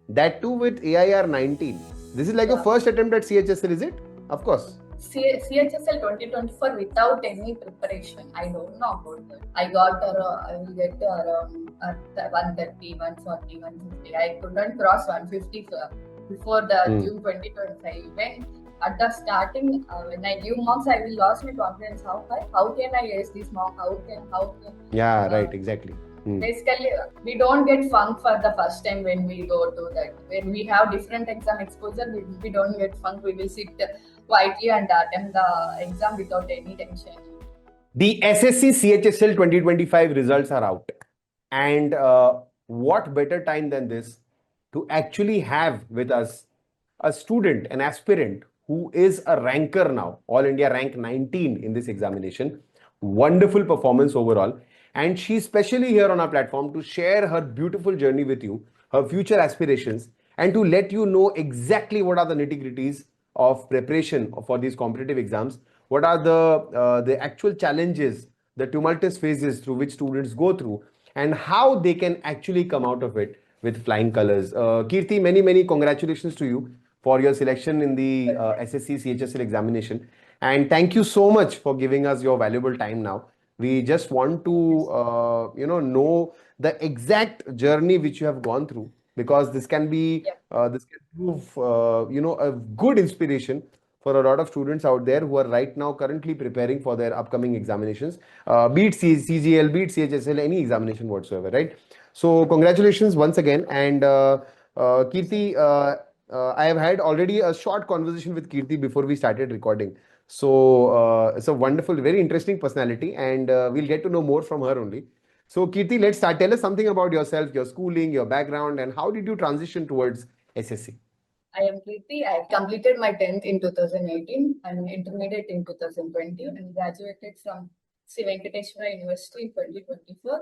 That too with AIR 19. This is like a first attempt at CHSL, is it? Of course. CHSL 2024 without any preparation. I don't know about that. I will get around 130, 140, 150. I couldn't cross 150 before the June 2025. When at the starting, when I give marks, I will lose my confidence. How can I ace this mark? How can? Yeah, right, exactly. Basically, we don't get funk for the first time when we go to that. When we have different exam exposure, we don't get funk. We will sit quietly and attempt the exam without any tension. The SSC CHSL 2025 results are out. And what better time than this to actually have with us a student, an aspirant who is a ranker now, All India rank 19 in this examination. Wonderful performance overall. And she's specially here on our platform to share her beautiful journey with you, her future aspirations, and to let you know exactly what are the nitty-gritties of preparation for these competitive exams. What are the actual challenges, the tumultuous phases through which students go through, and how they can actually come out of it with flying colors. Keerthi, many congratulations to you for your selection in the SSC CHSL examination. And thank you so much for giving us your valuable time now. We just want to know the exact journey which you have gone through, because this can be this can prove a good inspiration for a lot of students out there who are right now currently preparing for their upcoming examinations, be it CGL, be it CHSL, any examination whatsoever, right? So congratulations once again. And Keerthi, I have had already a short conversation with Keerthi before we started recording. So it's a wonderful, very interesting personality, and we'll get to know more from her only. So Keerthi, let's start. Tell us something about yourself, your schooling, your background, and how did you transition towards SSC? I am Keerthi. I completed my 10th in 2018 and intermediate in 2020 and graduated from Sri Venkateswara University in 2024.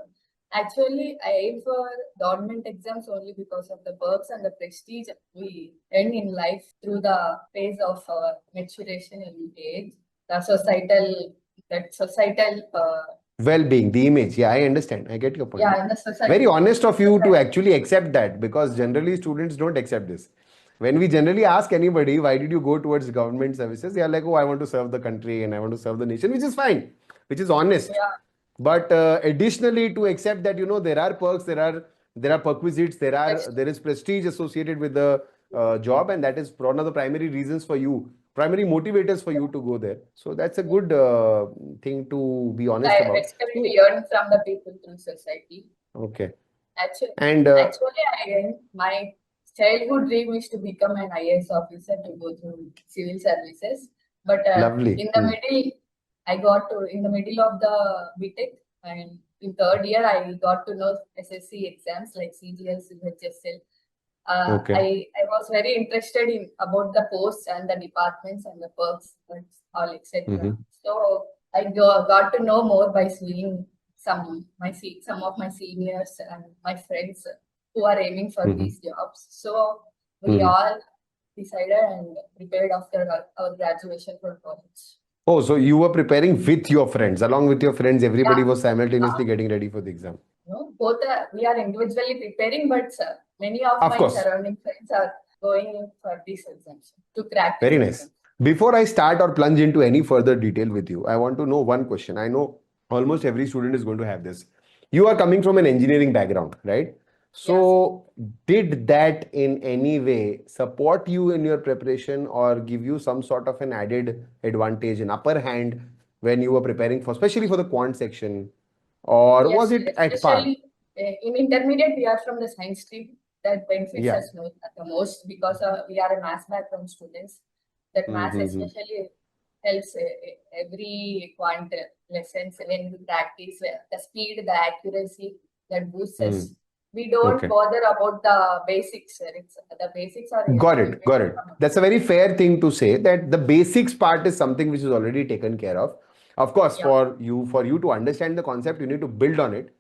Actually, I aim for government exams only because of the perks and the prestige we earn in life through the phase of maturation in age, the societal well-being, the image. Yeah, I understand. I get your point. Yeah, in the society. Very honest of you to actually accept that, because generally students don't accept this. When we generally ask anybody, why did you go towards government services? They are like, oh, I want to serve the country and I want to serve the nation, which is fine, which is honest. Yeah. But additionally, to accept that, there are perks, there are perquisites, there is prestige associated with the job, and that is one of the primary reasons for you, primary motivators for you to go there. So that's a good thing to be honest about. Basically, we learn from the people through society. Okay. Actually, my childhood dream is to become an IAS officer to go through civil services. But Lovely. In the middle, in the middle of the BTech, and in third year, I got to know SSC exams like CGL, CHSL. Okay. I was very interested in about the posts and the departments and the perks, all etc. So I got to know more by seeing some of my seniors and my friends who are aiming for these jobs. So we all decided and prepared after our graduation for college. Oh, so you were preparing with your friends, along with your friends, everybody was simultaneously getting ready for the exam. No, both we are individually preparing, but many of my surrounding friends are going for these exams to crack. Very nice. Before I start or plunge into any further detail with you, I want to know one question. I know almost every student is going to have this. You are coming from an engineering background, right? So did that in any way support you in your preparation or give you some sort of an added advantage, an upper hand when you were preparing for, especially for the quant section? Or was it at par? In intermediate, we are from the science stream. That benefits us the most because we are a maths background students. That maths especially helps every quant lessons when we practice the speed, the accuracy that boosts us. We don't bother about the basics. The basics are... Got it. That's a very fair thing to say, that the basics part is something which is already taken care of. Of course, for you to understand the concept, you need to build on it.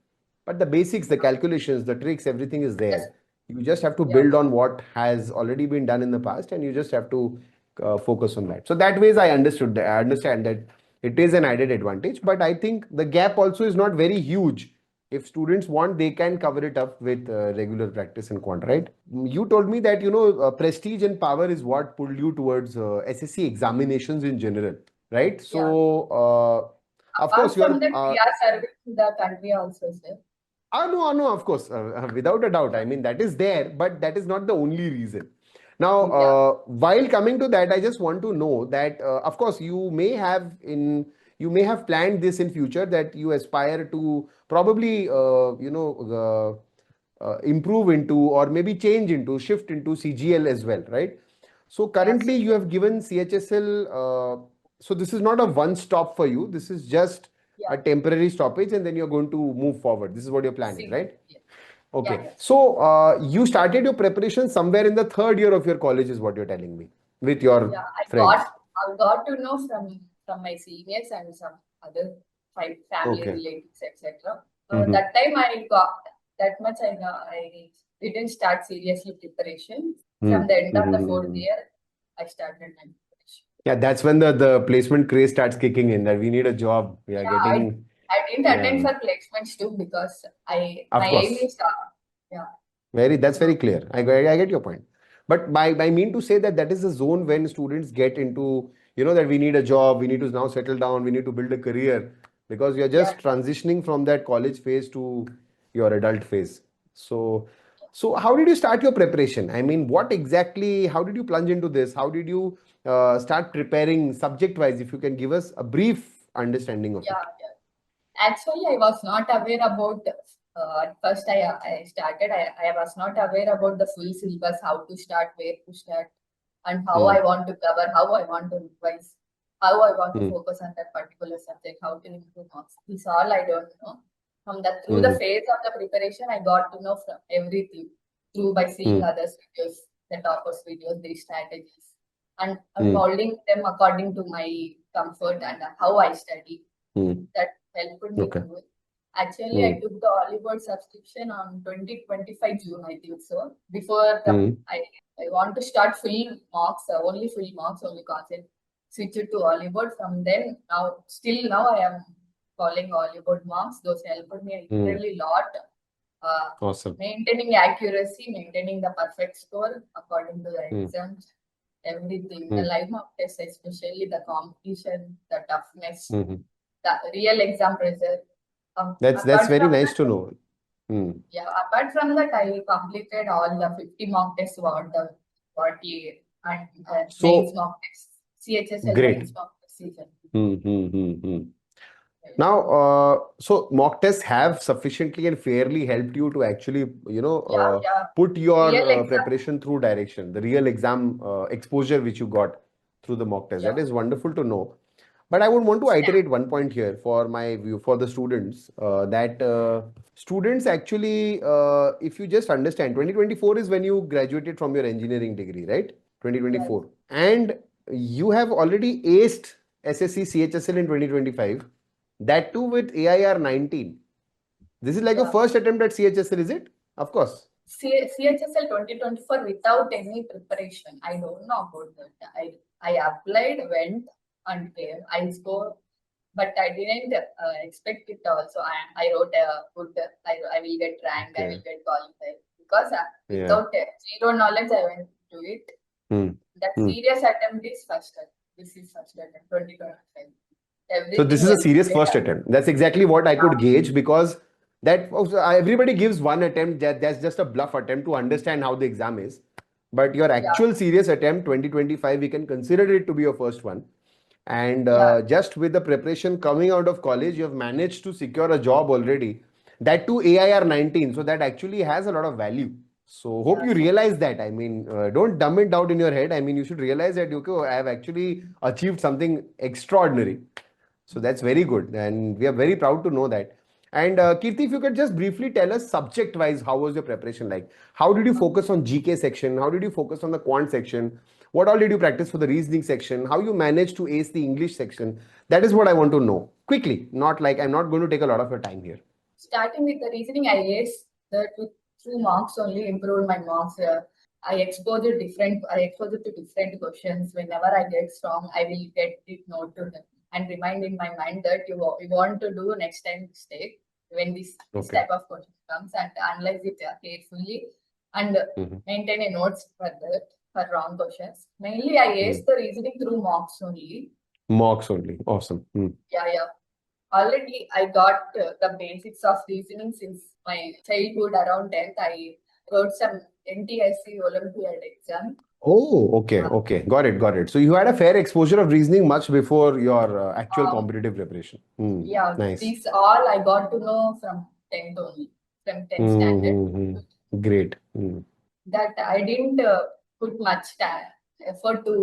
But the basics, the calculations, the tricks, everything is there. Yes. You just have to build on what has already been done in the past, and you just have to focus on that. So that ways I understand that it is an added advantage. But I think the gap also is not very huge if students want, they can cover it up with regular practice in quant, right? You told me that, prestige and power is what pulled you towards SSC examinations in general, right? Yeah. So, of Apart course, from you're that, we are serving the country also, sir. no, of course, without a doubt. I mean, that is there, but that is not the only reason. Now, Yeah. while coming to that, I just want to know that, of course, you may have planned this in future that you aspire to probably, improve into, or maybe change into, shift into CGL as well, right? So Yes. currently, you have given CHSL. So this is not a one stop for you. This is just Yeah. a temporary stoppage, and then you're going to move forward. This is what your plan is, See. right? Yeah. Okay. Yeah. So you started your preparation somewhere in the third year of your college, is what you're telling me, with your Yeah. friends. I got to know from my seniors and some other family Okay. relatives, etc. Mm-hmm. That time I got that much. I didn't start seriously preparation. From the end of the fourth Mm-hmm. year, I started my preparation. Yeah, that's when the placement craze starts kicking in. That we need a job. We are Yeah, getting. I didn't attend Yeah, for placements too because of my aim course. is yeah. That's So very clear. I get your point. But I mean to say that that is the zone when students get into, that we need a job, we need to now settle down, we need to build a career, because you're yeah, just transitioning from that college phase to your adult phase. So, so how did you start your preparation? I mean, what exactly, how did you plunge into this? How did you start preparing subject wise? If you can give us a brief understanding of yeah. it. Actually, I was not aware about. At first, I started. I was not aware about the full syllabus, how to start, where to start, and how Hmm. I want to cover, how I want to revise, how I want to Hmm. focus on that particular subject, how to improve marks. This all I don't know. Through the Hmm. phase of the preparation, I got to know from everything through by seeing Hmm. others' videos, the toppers' videos, their strategies, and Hmm. molding them according to my comfort and how I study. Hmm. That helped me Okay. through it. Actually, I Hmm. took the Oliveboard subscription on 2025 June, I think so. Before Hmm. I want to start full marks, only full marks, only concept. Switch it to Oliveboard. From then, now I am following Oliveboard marks. Those helped me Hmm. literally lot. Uh, Awesome. Maintaining accuracy, maintaining the perfect score according to the Hmm. exams, everything. The Hmm. live mock test, especially the competition, the toughness, Hmm. the real exam pressure. That's Apart very from nice that, to know. Hmm. yeah, apart from that, I completed all the 50 mock tests about the 40 and mains So mock tests, CHSL great. mains mock test season. Hmm. Now, so mock tests have sufficiently and fairly helped you to actually, Yeah, yeah, put your real exam. preparation through direction, the real exam exposure which you got through the mock test. Yeah, That is wonderful to know. But I would want to stamp. iterate one point here for my view for the students, that students actually, if you just understand, 2024 is when you graduated from your engineering degree, right? Yes, 2024. And you have already aced SSC CHSL in 2025, that too with AIR 19. This is like a yeah. first attempt at CHSL, is it? Of course. CHSL 2024 without any preparation. I don't know about that. I applied, went, and I scored, but I didn't expect it also. I wrote a good, I will get rank, I Okay. will get qualified. Because Yeah. without zero knowledge, I went to it. Hmm. That Hmm. serious attempt is first attempt. This is first attempt, 2025. So this Everything is a else serious first later. attempt. That's exactly what I could gauge, because that everybody gives one attempt. That's just a bluff attempt to understand how the exam is. But your Yeah, actual serious attempt, 2025, we can consider it to be your first one. And yeah, just with the preparation coming out of college, you have managed to secure a job already. That too AIR 19. So that actually has a lot of value. So hope yeah. you realize that. I mean, don't dumb it down in your head. I mean, you should realize that, okay, I have actually achieved something extraordinary. So that's very good, and we are very proud to know that. And Keerthi, if you could just briefly tell us subject-wise, how was your preparation like? How did you focus on GK section? How did you focus on the quant section? What all did you practice for the reasoning section? How you managed to ace the English section? That is what I want to know quickly. Not like I'm not going to take a lot of your time here. Starting with the reasoning, I aced that with through marks only, improved my marks. I exposed it to different questions. Whenever I get strong, I will get it note to them and remind in my mind that you want to do next time mistake. when this Okay. type of question comes, and analyze it carefully and Mhm. maintain a notes for that for wrong questions. Mainly, I ace the reasoning through mocks only. Mocks only. Awesome. Yeah. Already, I got the basics of reasoning since my childhood. Around 10th, I wrote some NTSC Olympiad exam. Oh, okay. Got it. So you had a fair exposure of reasoning much before your actual competitive preparation. Yeah, Nice. these all I got to know from 10th only, from 10th standard. Great. That I didn't put much time, effort to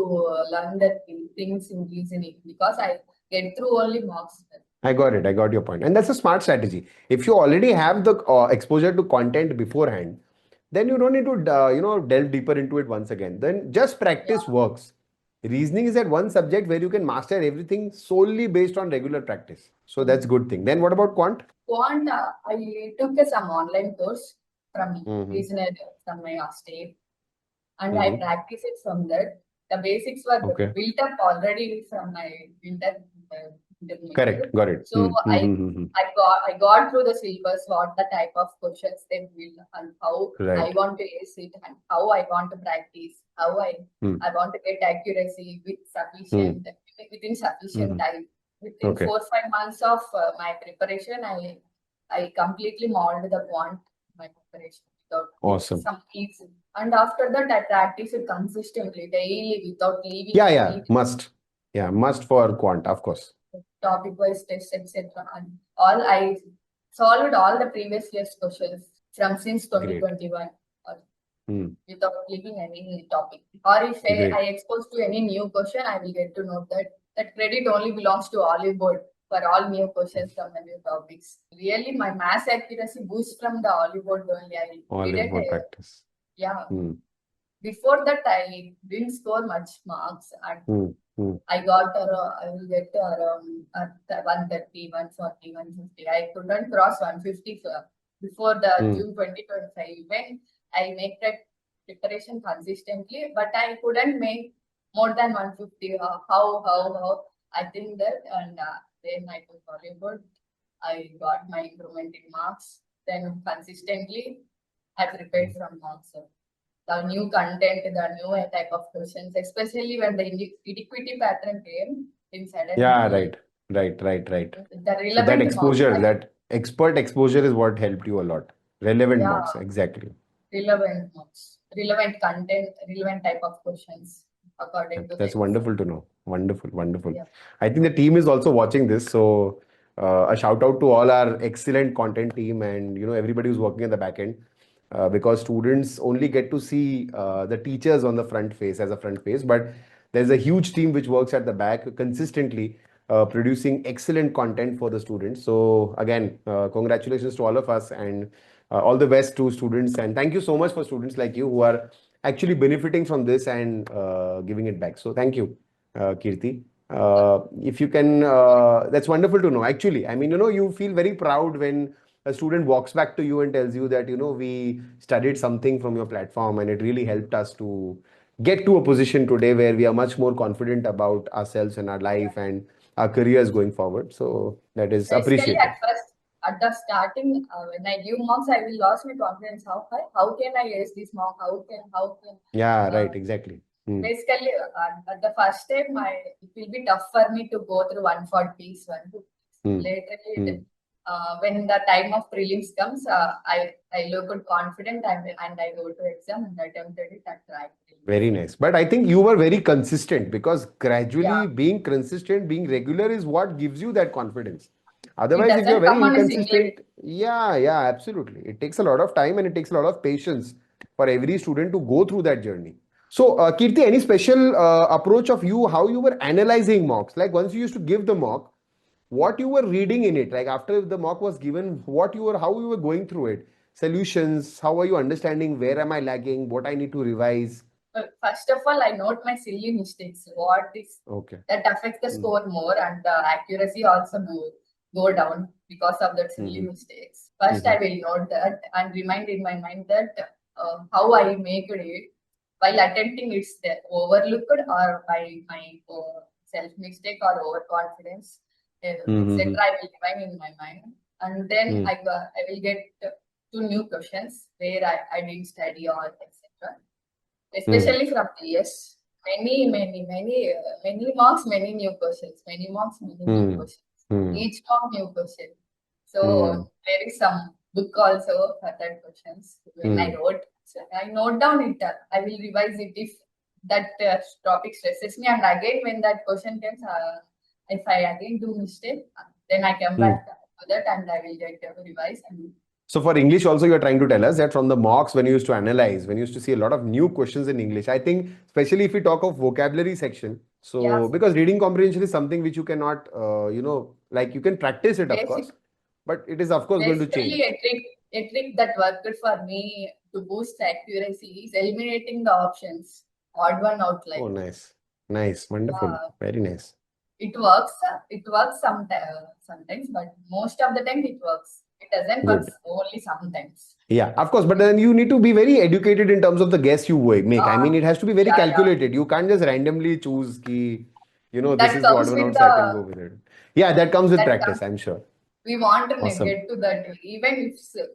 learn the things in reasoning because I get through only mocks. I got it. I got your point. And that's a smart strategy. If you already have the exposure to content beforehand, then you don't need to, delve deeper into it once again. Then just practice works. Reasoning is that one subject where you can master everything solely based on regular practice. So that's good thing. Then what about quant? Quant, I took some online course from reasoner from my state, and I practice it from there. The basics were built up already from my intermediate. Correct. Got it. So I got through the syllabus, what the type of questions they will, and how I want to ace it, and how I want to practice, how I want to get accuracy with sufficient within sufficient time. Within 4-5 months of my preparation, I completely molded the quant my preparation without some ease. And after that, I practice it consistently, daily, without leaving. Must for quant, of course. Topic-wise tests, etc. And all I solved all the previous year's questions from since 2021 without leaving any topic. Or if I expose to any new question, I will get to know that credit only belongs to Oliveboard for all new questions from the new topics. Really, my math accuracy boosts from the Oliveboard only. Oliveboard practice. Yeah. Before that, I didn't score much marks, and I will get around 130, 140, 150. I couldn't cross 150 before the June 2025. When I make that preparation consistently, but I couldn't make more than 150. How? I think that, and then I took Oliveboard. I got my improvement in marks. Then consistently, I prepared from marks. The new content, the new type of questions, especially when the inequity pattern came inside. Yeah, right. The relevant so that exposure, that expert exposure is what helped you a lot. Relevant marks, exactly. Relevant marks, relevant content, relevant type of questions according to That's wonderful to know. Wonderful. Yeah. I think the team is also watching this, so a shout out to all our excellent content team and everybody who's working in the back end. Because students only get to see the teachers on the front face as a front face, but there's a huge team which works at the back consistently producing excellent content for the students. So again, congratulations to all of us and all the best to students. And thank you so much for students like you who are actually benefiting from this and giving it back. So thank you, Keerthi. If you can, that's wonderful to know. Actually, I mean, you feel very proud when a student walks back to you and tells you that, we studied something from your platform and it really helped us to get to a position today where we are much more confident about ourselves and our life and our careers going forward. So that is appreciated. At first, at the starting, when I give marks, I will lose my confidence. How can I ace this mark? How can? Yeah, right, exactly. Basically, at the first time, it will be tough for me to go through 140s, 150s. Later, when the time of prelims comes, I look confident and I go to exam and attempted it and tried. Very nice. But I think you were very consistent because gradually being consistent, being regular is what gives you that confidence. Otherwise, if you're very inconsistent, absolutely. It takes a lot of time and it takes a lot of patience for every student to go through that journey. So, Keerthi, any special approach of you, how you were analyzing mocks? Like once you used to give the mock, what you were reading in it, like after the mock was given, how you were going through it, solutions, how are you understanding, where am I lagging, what I need to revise? First of all, I note my silly mistakes. That affects the score more and the accuracy also go down because of that silly mistakes. First, I will note that and remind in my mind that how I make it while attempting it's overlooked or by my self mistake or overconfidence. Etc. I will remind in my mind. and then Hmm. I will get two new questions where I didn't study or etc. Especially from PS. Many marks, many new questions. Many marks, many new Hmm. questions. Hmm. Each mark new question. So Hmm. there is some book also for that questions. When I Hmm. wrote, so I note down it. I will revise it if that topic stresses me. And again, when that question comes, if I again do mistake, then I come Hmm. back to that and I will get revise. And So for English also, you're trying to tell us that from the mocks, when you used to analyze, when you used to see a lot of new questions in English, I think, especially if we talk of vocabulary section, yeah, so because reading comprehension is something which you cannot, like you can practice it, of basic course, but it is, of course, going to basically, change. a trick that worked for me to boost accuracy is eliminating the options, odd one out Oh, like. nice. Nice. Wonderful. Uh, Very nice. it works. It works sometimes, but most of the time it works. It doesn't work Good. only sometimes. Yeah, of course, but then you need to be very educated in terms of the guess you make. I Uh, mean, it has to be very yeah, yeah. calculated. You can't just randomly choose key, this That is the odd comes one with out, so I can the go with it. Yeah, that comes with that comes. practice, I'm sure. We want to Awesome. get to that. Even if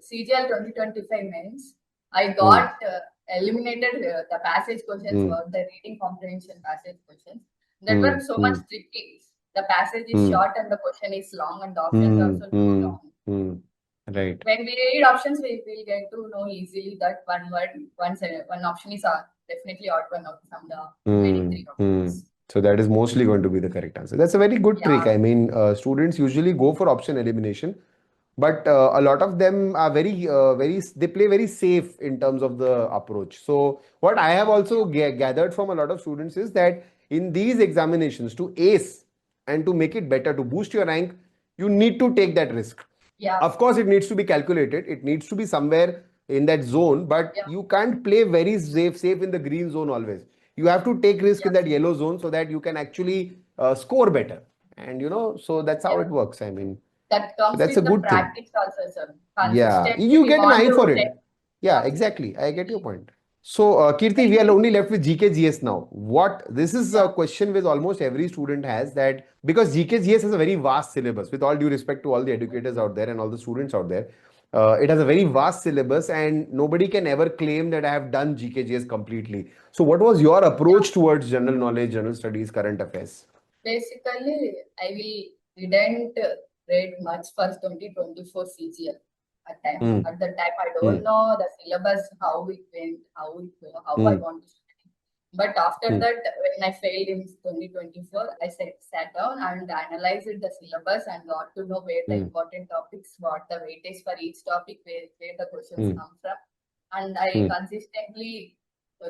CGL 2025 means, I Hmm. got eliminated the passage questions Hmm. or the reading comprehension passage questions. That Hmm. were so Hmm. much tricky. The passage is Hmm. short and the question is long, and the options Hmm. also too Hmm. long. Hmm. Right. When we read options, we will get to know easily that one option is definitely odd one out from the remaining Hmm. three Hmm. options. So that is mostly going to be the correct answer. That's a very good trick. Yeah, I mean, students usually go for option elimination, but a lot of them are they play very safe in terms of the approach. So what I have also gathered from a lot of students is that in these examinations, to ace and to make it better, to boost your rank, you need to take that risk. yeah, Of course, it needs to be calculated. It needs to be somewhere in that zone, but yeah, you can't play very safe in the green zone always. You have to take risk yeah, in that yellow zone so that you can actually score better. And so that's how yeah. it works. I mean, That so comes that's a with the good thing. practice also, sir. Yeah, Consistently, you we get an want eye to for check. it. Yeah, Yeah, exactly. I get your point. So, Keerthi, we like are only left with GK GS now. This is a yeah, question which almost every student has, that because GK GS has a very vast syllabus, with all due respect to all the educators out there and all the students out there, it has a very vast syllabus and nobody can ever claim that I have done GK GS completely. So, what was your yeah. approach towards general knowledge, general studies, current affairs? Basically, didn't read much for 2024 CGL at time. Hmm. At the time, I Hmm. don't know the syllabus, how it went, how I Hmm. want to study. But after Hmm. that, when I failed in 2024, I sat down and analyzed the syllabus and got to know where the Hmm. important topics, what the weightage for each topic, where the questions Hmm. come from. And I Hmm. consistently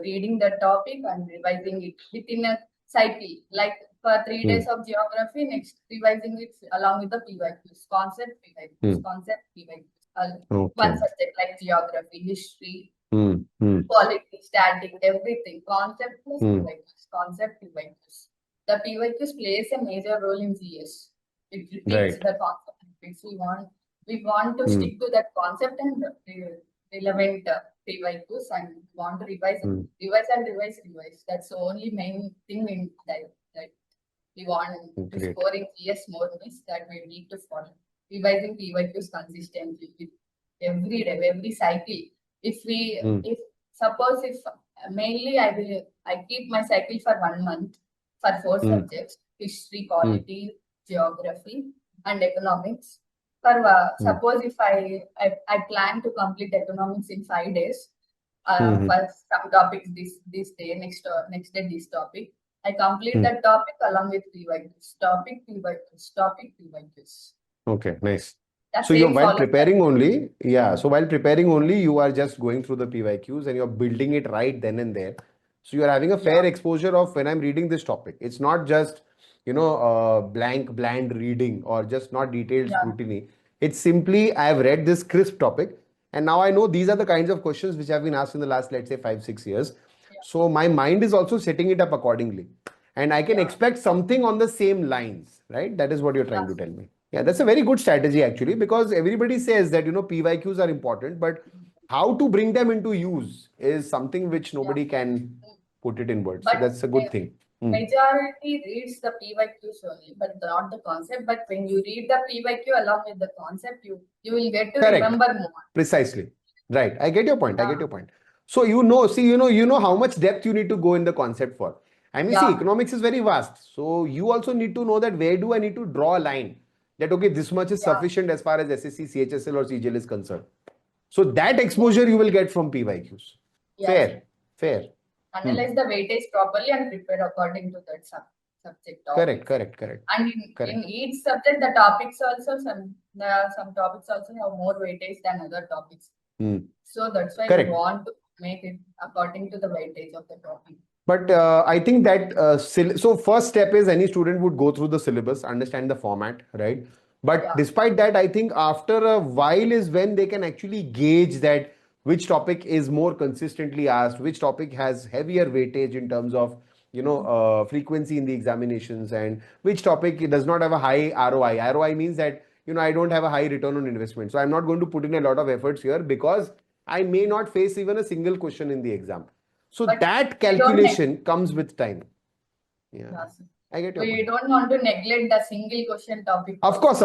reading the topic and revising it within a cycle. Like for 3 days Hmm. of geography, next revising it along with the PYQs, Hmm. concept PYQs. One Okay. subject like geography, history, Hmm. Hmm. quality, static, everything. Concept plus Hmm. PYQs, concept PYQs. The PYQs plays a major role in GS. It repeats Right. the concept. If we want to Hmm. stick to that concept and relevant PYQs and want to Hmm. revise. That's the only main thing in that we want to Great. score in GS more means that we need to follow. Revising PYQs consistently with every day, every cycle. Hmm. If suppose if mainly I keep my cycle for 1 month for four Hmm. subjects: history, Hmm. polity, geography, and economics. For Hmm. suppose if I plan to complete economics in 5 days, Hmm. for some topics this day, next day this topic. I complete Hmm. that topic along with topic PYQs. Okay, nice. The So you're same while follows the preparing only, yeah. So while preparing only, you are just going through the PYQs and you're building it right then and there. So you're having a yeah, fair exposure of when I'm reading this topic. It's not just, bland reading or just not detailed yeah, scrutiny. It's simply I have read this crisp topic and now I know these are the kinds of questions which have been asked in the last, let's say, 5, 6 years. yeah, So my mind is also setting it up accordingly. And I can yeah, expect something on the same lines, right? That is what you're trying yeah, to tell me. Yeah, that's a very good strategy actually, because everybody says that PYQs are important, but how to bring them into use is something which yeah. nobody can put it in words. So But that's a good thing. Majority reads the PYQs only, but not the concept. But when you read the PYQ along with the concept, you will get to Correct. remember more. Precisely. Right. I get your point. I Yeah. get your point. So you know how much depth you need to go in the concept for. I mean, see, Yeah. economics is very vast. So you also need to know that where do I need to draw a line that okay, this much is Yeah. sufficient as far as SSC, CHSL or CGL is concerned. So that exposure you will get from PYQs. Yes. Fair. Fair. Analyze the weightage properly and prepare according to that subject topic. Correct. And in each subject, the topics also some topics also have more weightage than other topics. So that's why Correct. we want to make it according to the weightage of the topic. But I think that so first step is any student would go through the syllabus, understand the format, right? But Yeah. despite that, I think after a while is when they can actually gauge that which topic is more consistently asked, which topic has heavier weightage in terms of frequency in the examinations, and which topic does not have a high ROI. ROI means that I don't have a high return on investment, so I'm not going to put in a lot of efforts here because I may not face even a single question in the exam. So But that calculation comes with time. Yeah. Yes. I get your We point. don't want to neglect the single question topic. Of course.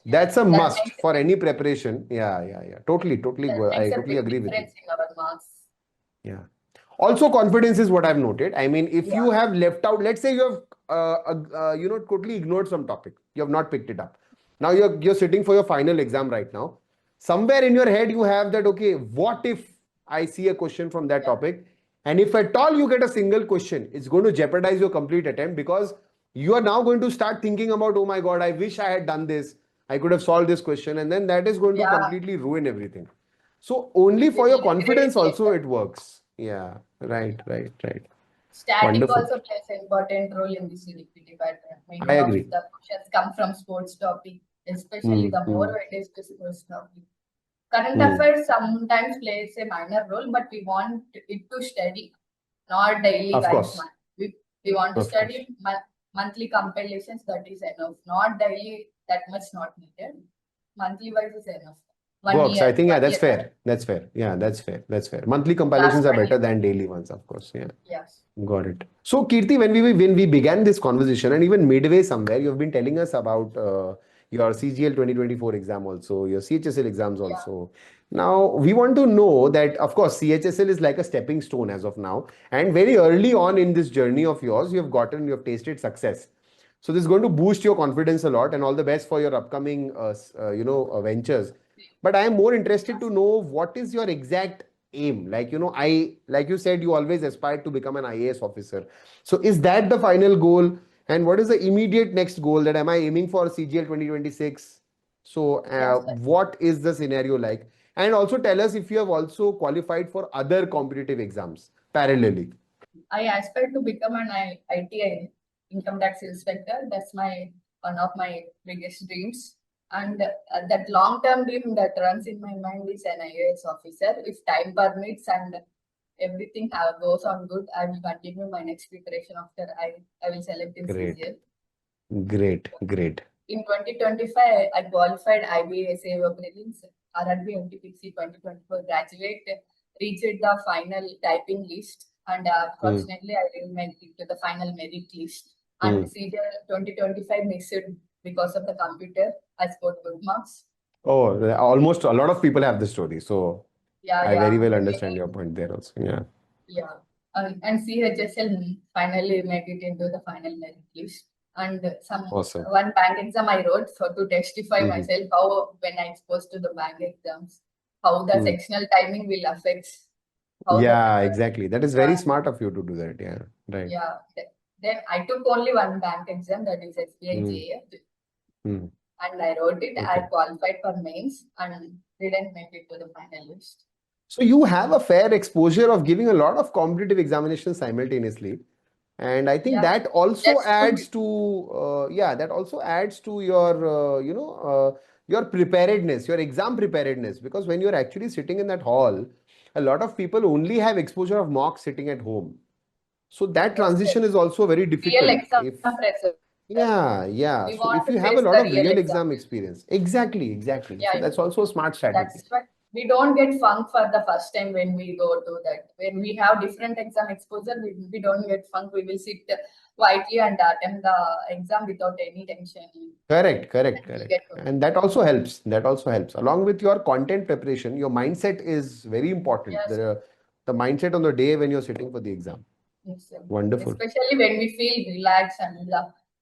That's a That must makes for any preparation. Yeah. Totally. that I makes a totally big agree with you. difference in our marks. Yeah. Also, confidence is what I've noted. I mean, if you have left out, let's say you have totally ignored some topic, you have not picked it up. Now you're sitting for your final exam right now. Somewhere in your head you have that, okay, what if I see a question from that topic, and if at all you get a single question, it's going to jeopardize your complete attempt because you are now going to start thinking about, oh my God, I wish I had done this. I could have solved this question, and then that is going to completely ruin everything. So only for your confidence also it works. Yeah, right. Static Wonderful. also plays an important role in this CDPT pattern. I agree. The questions come from sports topic, especially the more weightage to sports topic. Current affairs sometimes plays a minor role, but we want it to study, not daily. Of course. We want to study monthly compilations, that is enough. Not daily, that much not needed. Monthly wise is enough. Works. I think that's fair. That's fair. Yeah, that's fair. Monthly compilations are better than daily ones, of course. Yeah. Yes. Got it. So Keerthi, when we began this conversation, and even midway somewhere, you've been telling us about your CGL 2024 exam also, your CHSL exams also. Now we want to know that, of course, CHSL is like a stepping stone as of now, and very early on in this journey of yours, you have tasted success. So this is going to boost your confidence a lot, and all the best for your upcoming ventures. But I am more interested to know what is your exact aim. Like you said, you always aspired to become an IAS officer. So is that the final goal? And what is the immediate next goal? That am I aiming for CGL 2026? So what is the scenario like? And also tell us if you have also qualified for other competitive exams parallelly. I aspire to become an ITI, income tax inspector. That's one of my biggest dreams. And that long-term dream that runs in my mind is an IAS officer. If time permits and everything goes on good, I will continue my next preparation after I will select in CGL. Great. In 2025, I qualified IBSA prelims, RRB MTPC 2024 graduate, reached the final typing list, and fortunately, I didn't make it to the final merit list. And CGL 2025 missed because of the computer. I scored good marks. Oh, almost a lot of people have this story. So I very well understand your point there also. Yeah. And CHSL finally made it into the final merit list. And one bank exam I wrote to testify myself how when I exposed to the bank exams, how the sectional timing will affect. Exactly. That is very smart of you to do that. Yeah, right. Yeah. Then I took only one bank exam, that is SBI JF. And I wrote it. I qualified for mains and didn't make it to the final list. So you have a fair exposure of giving a lot of competitive examinations simultaneously. And I think that also adds to your your preparedness, your exam preparedness, because when you're actually sitting in that hall, a lot of people only have exposure of mock sitting at home. So that transition is also very difficult. Real exam pressure. So if you have a lot of real exam experience, exactly. So that's also a smart strategy. we don't get funk for the first time when we go to that. When we have different exam exposure, we don't get funk. We will sit quietly and attempt the exam without any tension. Correct, correct, And we correct. get good. And that also helps. That also helps. Along with your content preparation, your mindset is very important. Yes, The mindset on the day when you're sitting for the exam. yes, sir. Wonderful. Especially when we feel relaxed and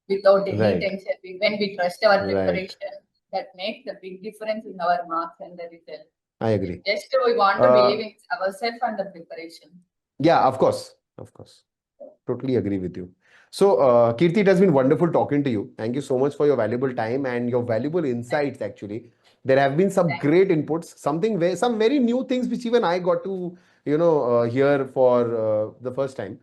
without any Right, tension. When we trust our right. preparation, that makes the big difference in our marks and the result. I agree. Just we want to Uh, believe in ourselves and the preparation. yeah, of course. Of course. Totally agree with you. So, Keerthi, it has been wonderful talking to you. Thank you so much for your valuable time and your valuable insights, actually. There have been some Thank great inputs, some very new things which even I got to, hear for the first time.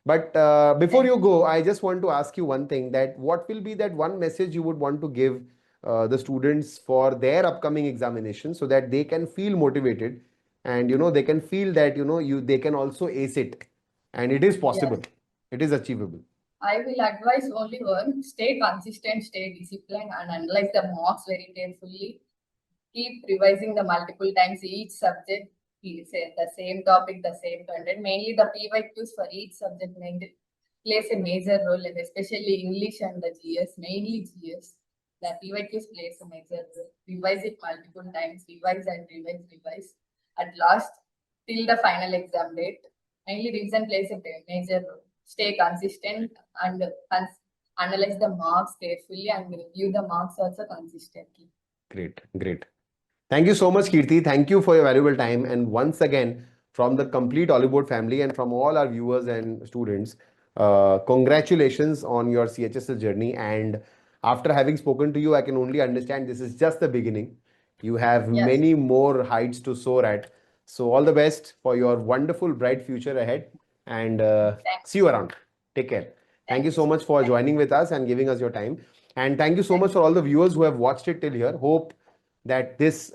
But before thank you you. go, I just want to ask you one thing, that what will be that one message you would want to give the students for their upcoming examination, so that they can feel motivated, and they can feel that they can also ace it, and it is Yes. possible, it is achievable. I will advise only one, stay consistent, stay disciplined, and analyze the marks very carefully. Keep revising the multiple times each subject. Please say the same topic, the same content. Mainly the PYQs for each subject plays a major role, and especially English and the GS, mainly GS. The PYQs plays a major role. Revise it multiple times, revise and revise, revise. At last, till the final exam date, mainly revision plays a major role. Stay consistent and analyze the marks carefully and review the marks also consistently. Great, great. Thank you so much, Keerthi. Thank you for your valuable time. And once again, from the complete Oliveboard family and from all our viewers and students, congratulations on your CHSL journey. And after having spoken to you, I can only understand this is just the beginning. You have Yes. many more heights to soar at. So, all the best for your wonderful, bright future ahead. And see you around. Take care. Thank Thank you you, so sir. much for Thank joining with us and giving us your time. And thank you so thank much for all the viewers who have watched it till here. Hope that this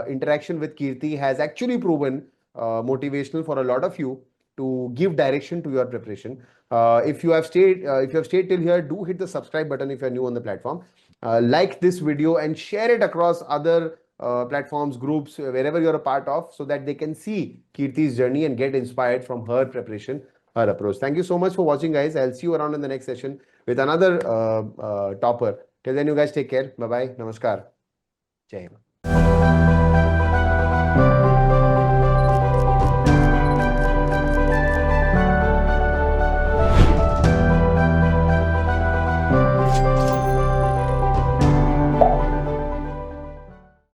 interaction with Keerthi has actually proven motivational for a lot of you to give direction to your preparation. If you have stayed till here, do hit the subscribe button if you're new on the platform. Like this video and share it across other platforms, groups, wherever you're a part of, so that they can see Keerthi's journey and get inspired from her preparation, her approach. Thank you so much for watching, guys. I'll see you around in the next session with another topper. Till then, you guys take care. Bye bye. Namaskar. Jai Hind.